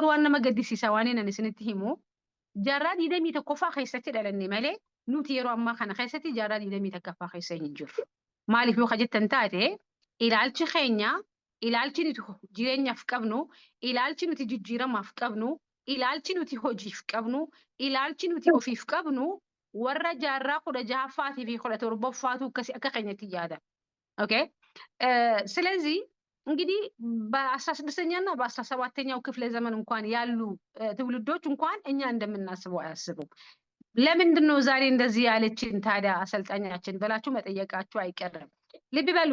وانا ما قدسي سوانينا نسنتهمو جراد يدمي تكفى خيستي دلني مالي نوتي يرو أما خنا خيستي جراد يدمي تكفى خيستي نجر مالي في وخجت تنتاتي إلى على خينيا إلى على نتو جيرين يفكبنو إلى على نتو جيرا ما فكبنو إلى على نتو هوجي فكبنو إلى على نتو أوفي فكبنو ورا جارا خدا جها فاتي في خدا تربو فاتو كسي أكا خينيا تجادا أوكي سلازي እንግዲህ በ16ኛና በ17ኛው ክፍለ ዘመን እንኳን ያሉ ትውልዶች እንኳን እኛ እንደምናስበው አያስቡም። ለምንድን ነው ዛሬ እንደዚህ ያለችን ታዲያ አሰልጣኛችን ብላችሁ መጠየቃችሁ አይቀርም። ልብ በሉ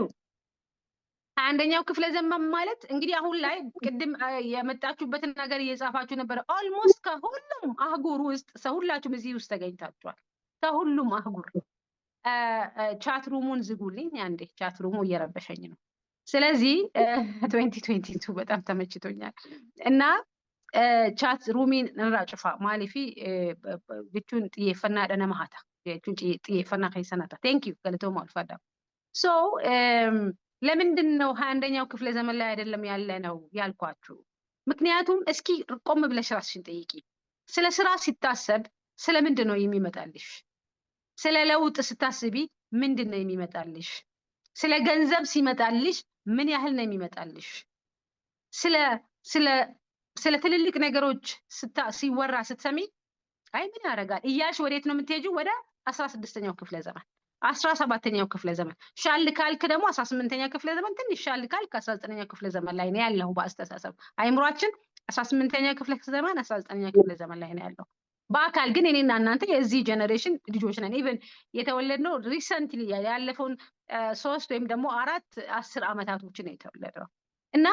21ኛው ክፍለ ዘመን ማለት እንግዲህ አሁን ላይ ቅድም የመጣችሁበትን ነገር እየጻፋችሁ ነበር። ኦልሞስት ከሁሉም አህጉር ውስጥ ሁላችሁም እዚህ ውስጥ ተገኝታችኋል። ከሁሉም አህጉር ቻት ሩሙን ዝጉልኝ አንዴ፣ ቻት ሩሙ እየረበሸኝ ነው። ስለዚህ 2022 በጣም ተመችቶኛል እና ቻት ሩሚን እንራጭፋ ማሊፊ ጀቹን ጥየፈና ደነ ማሃታ ጀቹን ጥየፈና ከይሰናታ ቴንክ ዩ ገለቶ ማልፋዳ ሶ ለምንድን ነው 21ኛው ክፍለ ዘመን ላይ አይደለም ያለ ነው ያልኳችሁ? ምክንያቱም እስኪ ቆም ብለሽ ራስሽን ጠይቂ። ስለ ስራ ሲታሰብ ስለ ምንድን ነው የሚመጣልሽ? ስለ ለውጥ ስታስቢ ምንድን ነው የሚመጣልሽ? ስለ ገንዘብ ሲመጣልሽ ምን ያህል ነው የሚመጣልሽ? ስለ ትልልቅ ነገሮች ሲወራ ስትሰሚ አይ ምን ያደርጋል እያልሽ ወዴት ነው የምትሄጂው? ወደ 16ኛው ክፍለ ዘመን 17ኛው ክፍለ ዘመን ሻል ካልክ ደግሞ 18ኛው ክፍለ ዘመን ትንሽ ሻል ካልክ 19ኛው ክፍለ ዘመን ላይ ነው ያለው። በአስተሳሰብ አይምሯችን 18ኛው ክፍለ ዘመን 19ኛው ክፍለ ዘመን ላይ ነው ያለው። በአካል ግን እኔና እናንተ የዚህ ጀነሬሽን ልጆች ነን። ኢቭን የተወለድነው ሪሰንትሊ ያለፈውን 3 ወይም ደግሞ 10 ዓመታቶች ነው የተወለደው እና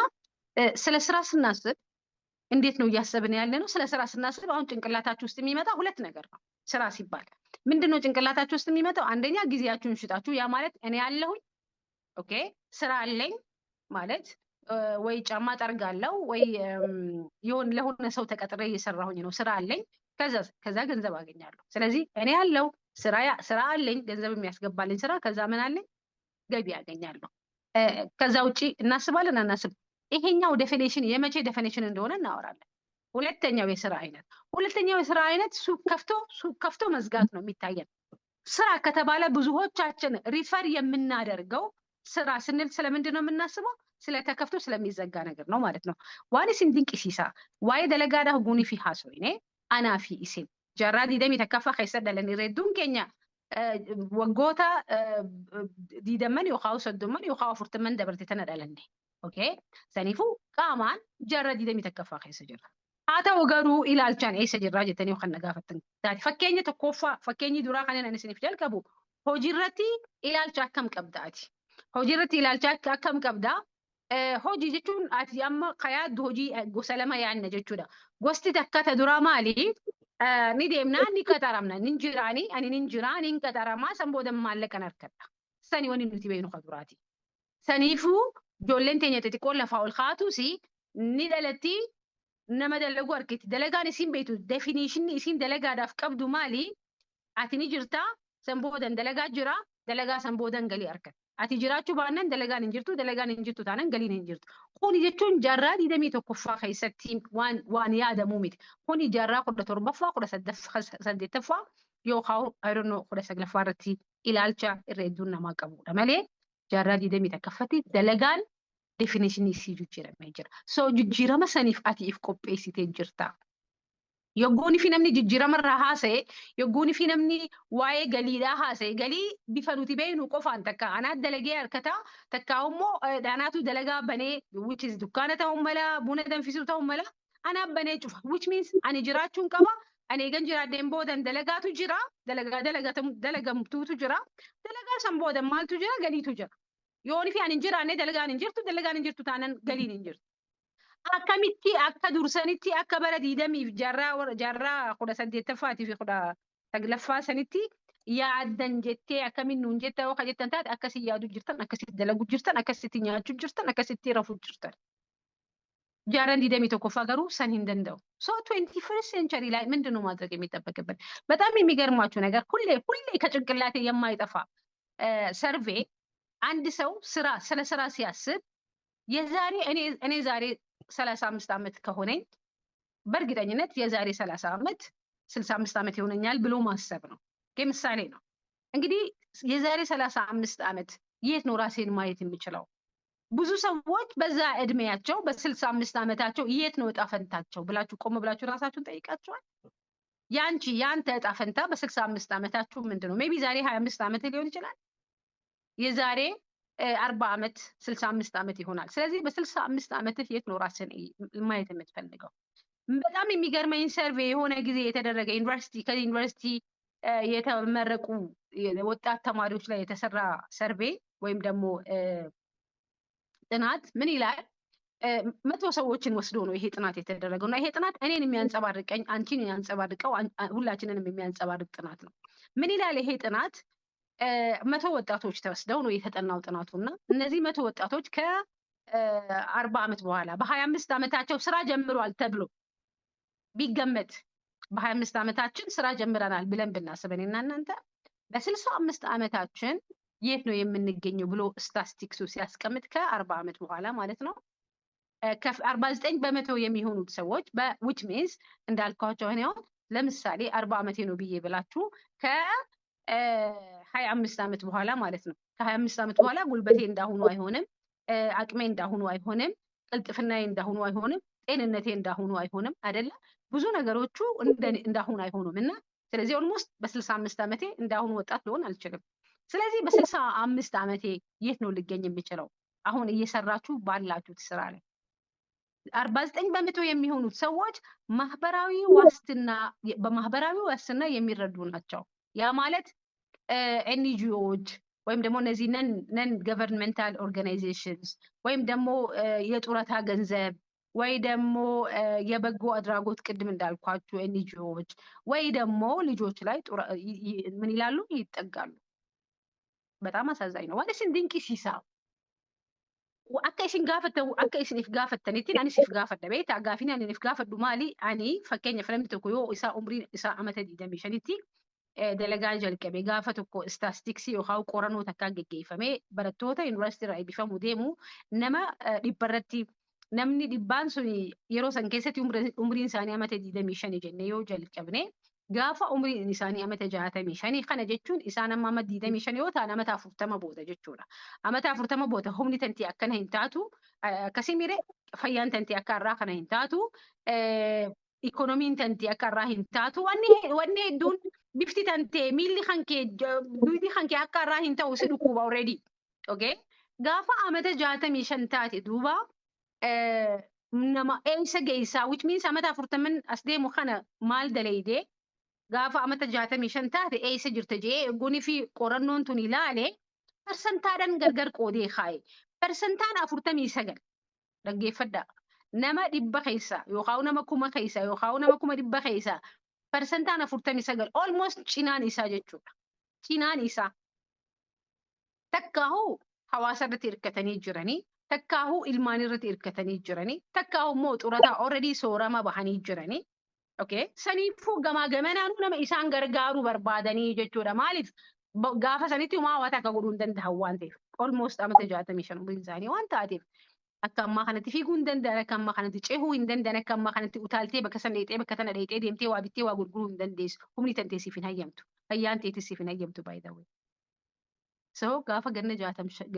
ስለ ስራ ስናስብ እንዴት ነው እያሰብን ያለ ነው? ስለ ስራ ስናስብ አሁን ጭንቅላታችሁ ውስጥ የሚመጣ ሁለት ነገር ነው። ስራ ሲባል ምንድነው ጭንቅላታችሁ ውስጥ የሚመጣው? አንደኛ ጊዜያችሁን ሽጣችሁ፣ ያ ማለት እኔ ያለሁኝ ኦኬ ስራ አለኝ ማለት ወይ ጫማ ጠርጋለሁ ወይ ለሆነ ሰው ተቀጥሬ እየሰራሁኝ ነው፣ ስራ አለኝ፣ ከዛ ገንዘብ አገኛለሁ። ስለዚህ እኔ ያለው ስራ አለኝ፣ ገንዘብ የሚያስገባልኝ ስራ፣ ከዛ ምን አለኝ ገቢ ያገኛለሁ። ከዛ ውጪ እናስባለን አናስብ? ይሄኛው ዴፊኒሽን የመቼ ዴፊኒሽን እንደሆነ እናወራለን። ሁለተኛው የስራ አይነት ሱቅ ከፍቶ መዝጋት ነው የሚታየን። ስራ ከተባለ ብዙዎቻችን ሪፈር የምናደርገው ስራ ስንል ስለምንድን ነው የምናስበው? ስለተከፍቶ ስለሚዘጋ ነገር ነው ማለት ነው። ዋን ሲንዲንቅ ሲሳ ዋይ ደለጋዳ ጉኒ ፊ ሀሶይኔ አናፊ ኢሲን ጀራዲ ደሚ ተከፋ ከይሰደለን ይረዱን ከኛ ወጎታ ዲደመን ይኻው ሰዱመን ይኻው ፍርተመን ደብርት ተነዳለንዴ ኦኬ ሰኒፉ ቃማን ጀራዲ ደሚ ተከፋ ከይሰጀራ አታ ወገሩ ኢላልቻን አይሰጀራ ጀተኒ ወኸነጋፈተን ታቲ ፈከኝ ተኮፋ ፈከኝ ዱራ ካነን አንስኒፍ ጀልከቡ ሆጂረቲ ኢላልቻ ከም ቀብዳቲ ሆጂረቲ ኢላልቻ ከም ቀብዳ hojii jechuun ati amma kayaaddu hojii gosa lama yaanna jechuudha. Gosti takka ta dura maali? Ni deemnaa ni qaxaramna nin jiraani ani nin jiraa nin qaxaramaa san booda maallaqa harkadha. Sani wani nuti beeknu kaduraati. Saniifuu ijoolleen teenya xixiqqoon lafaa ol kaatuusi ni dhalatti nama dalagu harkiti. Dalagaan isin beektu definiishinni isin dalagaadhaaf qabdu maali? Ati ni jirtaa san boodan dalagaa jira dalagaa san boodan galii harkata. Ati jiraachuu baannaan dalagaan hin jirtu taanaan galiin hin jirtu. Kuni jechuun jaarraa 21ffaa keessatti waan yaadamuu miti. Kuni jaarraa 17ffaa 18ffaa yookaan ayironnoo 19ffaa irratti ilaalcha irra hedduun namaa qabudha malee jaarraa 21ffaatti dalagaan definishinii isii jijjiiramee jira. So jijjiirama saniif ati if qopheessitee jirta. Yoggooni fi namni jijjiirama irraa haasa'e, yoggooni fi namni waa'ee galiidhaa haasa'e, galii bifa nuti beeknu qofaan takka anaat dalagee harkataa takka immoo anaatu dalagaa banee which is dukkaana ta'uu mala, buna danfisuu ta'uu mala, anaaf banee cufa which means ani jiraachuun qaba, ani eegan jiraadheen boodan dalagaatu jira, dalagamtuutu jira, dalagaa san boodan maaltu jira, galiitu jira. Yooni fi ani jiraanne dalagaan hin jirtu taanaan galiin hin jirtu. Akkamitti akka dursanitti akka bara 20 jaarraa 18ffaati fi 19ffaa sanitti yaadan jettee akkamiin nuun jetta yoo jettan taate akkasii yaadu jirtan, akkasitti dalagu jirtan, akkasitti nyaachuu jirtan, akkasitti rafuu jirtan. Jaarraa 21ffaa garuu san hin danda'u. So 21st century ላይ ምንድነው ማድረግ የሚጠበቅብን? በጣም የሚገርማችሁ ነገር ሁሌ ከጭንቅላቴ የማይጠፋ ሰርቬ አንድ ሰው ስለ ስራ ሲያስብ የዛሬ እኔ ዛሬ 35 ዓመት ከሆነኝ በእርግጠኝነት የዛሬ 30 ዓመት 65 ዓመት ይሆነኛል ብሎ ማሰብ ነው። ምሳሌ ነው። እንግዲህ የዛሬ 35 ዓመት የት ነው ራሴን ማየት የምችለው? ብዙ ሰዎች በዛ እድሜያቸው በ65 ዓመታቸው የት ነው እጣ ፈንታቸው ብላችሁ ቆም ብላችሁ ራሳችሁን ጠይቃችኋል? ያንተ እጣ ፈንታ በ65 ዓመታችሁ ምንድነው? ሜቢ ዛሬ 25 ዓመት ሊሆን ይችላል። የዛሬ 40 ዓመት 65 ዓመት ይሆናል። ስለዚህ በ65 ዓመትህ የት ነው ራስን ማየት የምትፈልገው? በጣም የሚገርመኝ ሰርቬይ የሆነ ጊዜ የተደረገ ከዩኒቨርሲቲ የተመረቁ ወጣት ተማሪዎች ላይ የተሰራ ሰርቬይ ወይም ደግሞ ጥናት ምን ይላል? 100 ሰዎችን ወስዶ ነው ይሄ ጥናት የተደረገው እና ይሄ ጥናት እኔን የሚያንጸባርቀኝ አንቺን የሚያንጸባርቀው ሁላችንንም የሚያንጸባርቅ ጥናት ነው። ምን ይላል ይሄ ጥናት? 100 ወጣቶች ተወስደው ነው የተጠናው ጥናቱና እነዚህ 100 ወጣቶች ከ40 ዓመት በኋላ በ25 ዓመታቸው ስራ ጀምሯል ተብሎ ቢገመት በ25 ዓመታችን ስራ ጀምረናል ብለን ብናስብ እኔና እናንተ በ65 ዓመታችን የት ነው የምንገኘው ብሎ ስታቲስቲክሱ ሲያስቀምጥ ከ40 ዓመት በኋላ ማለት ነው ከ49% የሚሆኑት ሰዎች which means እንዳልኳቸው እኔ ለምሳሌ 40 ዓመቴ ነው ብዬ ብላችሁ ከ25 ዓመት በኋላ ማለት ነው ከ25 ዓመት በኋላ ጉልበቴ እንዳሁኑ አይሆንም፣ አቅሜ እንዳሁኑ አይሆንም፣ ቅልጥፍናዬ እንዳሁኑ አይሆንም፣ ጤንነቴ እንዳሁኑ አይሆንም አይደለ? ብዙ ነገሮቹ እንዳሁኑ አይሆኑም እና ስለዚህ ኦልሞስት በ65 ዓመቴ እንዳሁኑ ወጣት ልሆን አልችልም። ስለዚህ በ65 ዓመቴ የት ነው ልገኝ የሚችለው? አሁን እየሰራችሁ ባላችሁት ስራ ላይ 49% የሚሆኑት ሰዎች በማህበራዊ ዋስትና የሚረዱ ናቸው። ያ ማለት ኤንጂኦዎች ወይም ደግሞ እነዚህ ነን ገቨርንመንታል ኦርጋናይዜሽንስ ወይም ደግሞ የጡረታ ገንዘብ ወይ ደግሞ የበጎ አድራጎት ቅድም እንዳልኳችሁ ኤንጂኦዎች ወይ ደግሞ ልጆች ላይ ምን ይላሉ? ይጠጋሉ። በጣም አሳዛኝ ነው። ዋለሽን ድንቂሲሳ akka isiniif gaafattanitti ani siif gaafadha beektaa gaafini ani siif gaafadhu maali ani fakkeenyaaf namni tokko yoo isaa umriin isaa amata 25tti dalagaa jalqabe gaafa tokko istaastiksii yookaan qorannoo takkaa geggeeffamee barattoota yuunivarsiitii irraa eebbifamu deemu nama dhibbarratti namni dhibbaan sun yeroo san keessatti umriin isaanii amata 25 jennee yoo jalqabne gaafa umriin isaanii amata 65 kana jechuun isaan amma amata 25 yoo ta'an amata 40 booda jechuudha. Amata 40 booda humni tantii akkana hin taatu akkasii mire fayyaan tantii akka irraa kana hin taatu ikoonomiin tantii akka irraa hin taatu wanni hedduun bifti tantee miilli hankee akka irraa hin ta'u si dhukkuba already. Okay? Gaafa amata 65 taate duuba nama eessa geessaa which means amata 40 as deemu kana maal daleeyde gaafa amata 65 taate eessa jirta jee eeguni fi qorannoon tun ilaale persantaadhaan gargar qoodee kaaye persantaan 49 dhaggeeffadha nama 100 keessa yookaan nama 1000 keessa yookaan nama 100 keessa persantaan 49 almost cinaan isaa jechuudha. Cinaan isaa takkaahu hawaasa irratti hirkatanii jiranii takkaahu ilmaan irratti hirkatanii jiranii takkaahu immoo xurataa already soorama bahanii jiranii. Okay, saniifuu gamaa gamanaanuu nama isaan gargaaruu barbaadanii jechuudha. Maaliif gaafa sanitti uumaa hawwaata akka godhuu hin danda'an waan ta'eef almost amata 65 umriin isaanii waan taateef akka ammaa kanatti fiiguu hin danda'an akka ammaa kanatti cehuu hin danda'an akka ammaa kanatti utaaltee bakka sana dheexee bakka tana dheexee deemtee waa bittee waa gurguruu hin dandeessu. Humni tanteessiif hin hayyamtu. Fayyaan teessiif hin hayyamtu by the way. So gaafa ganna 60